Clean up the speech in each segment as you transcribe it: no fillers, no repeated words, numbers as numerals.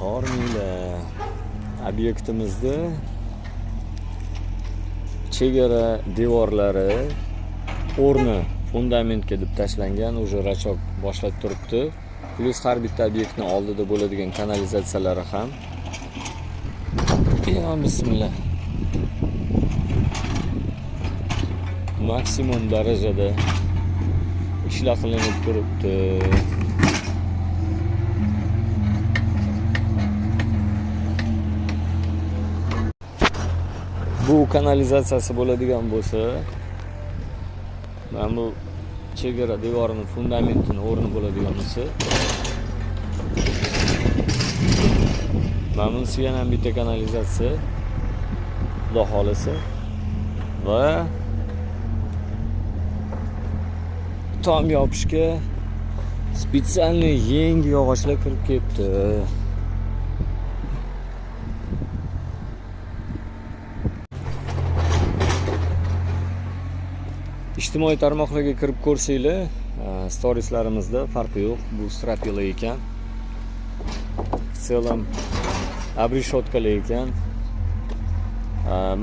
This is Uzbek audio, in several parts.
Hormiylar. Obyektimizni chegara devorlari o'rni fundamentga deb tashlangan, уже rachok boshlab turibdi. Plus har bitta obyektni oldida bo'ladigan kanalizatsiyalari ham. Ya bismillah. Maksimum darajada ishlar qilinib turibdi. Bu kanalizatsiyasi bo'ladigan bo'lsa, mana bu chegara devorining fundamentini o'rni bo'ladigan bo'lsa, mana bunisiga ham bitta kanalizatsiya Xudo xolisa va tom yopishga spesialniy yangi yog'ochlar kirib ketdi. Ijtimoiy tarmoqlarga kirib ko'rsanglar, storieslarimizda farqi yo'q. Bu strapila ekan. В целом abrishotkali ekan.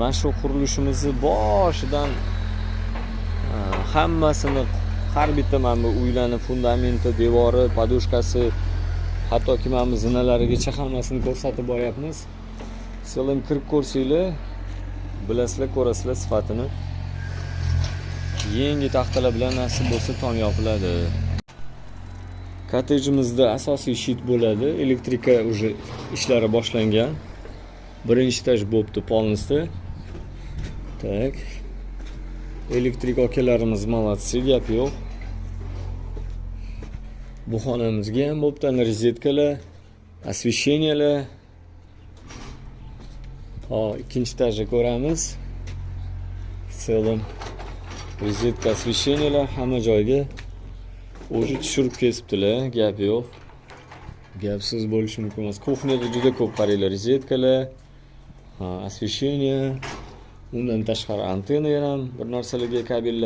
Mana shu qurilishimizni boshidan hammasini, har bitta mana bu uylarning fundamenti, devori, podushkasi, hattoki mana bu zinalarigacha hammasini ko'rsatib boryapmiz. В целом kirib ko'rsanglar, bilasizlar, ko'rasizlar sifatini. Yangi taxtalar bilan nasib bo'lsa tom yopiladi. Kottejimizda asosiy shit bo'ladi. Elektrika уже ishlari boshlangan. Birinchi etaj bo'pti polnisda. Tak. Elektrik akalarimiz молодцы, gap yo'q. Bu xonamizga ham bo'pti rozetkalar, освещениyalar. Hop, ikkinchi etajni ko'ramiz. В целом rozetka, освещениyalar hamma joyga o'zi tushirib kesibdilar, gap yo'q. Gapsiz bo'lishi mumkin emas. Kuxnyada juda ko'p qaranglar, rozetkalar, освещение, undan tashqari antenna ham bir narsalarga kabellar.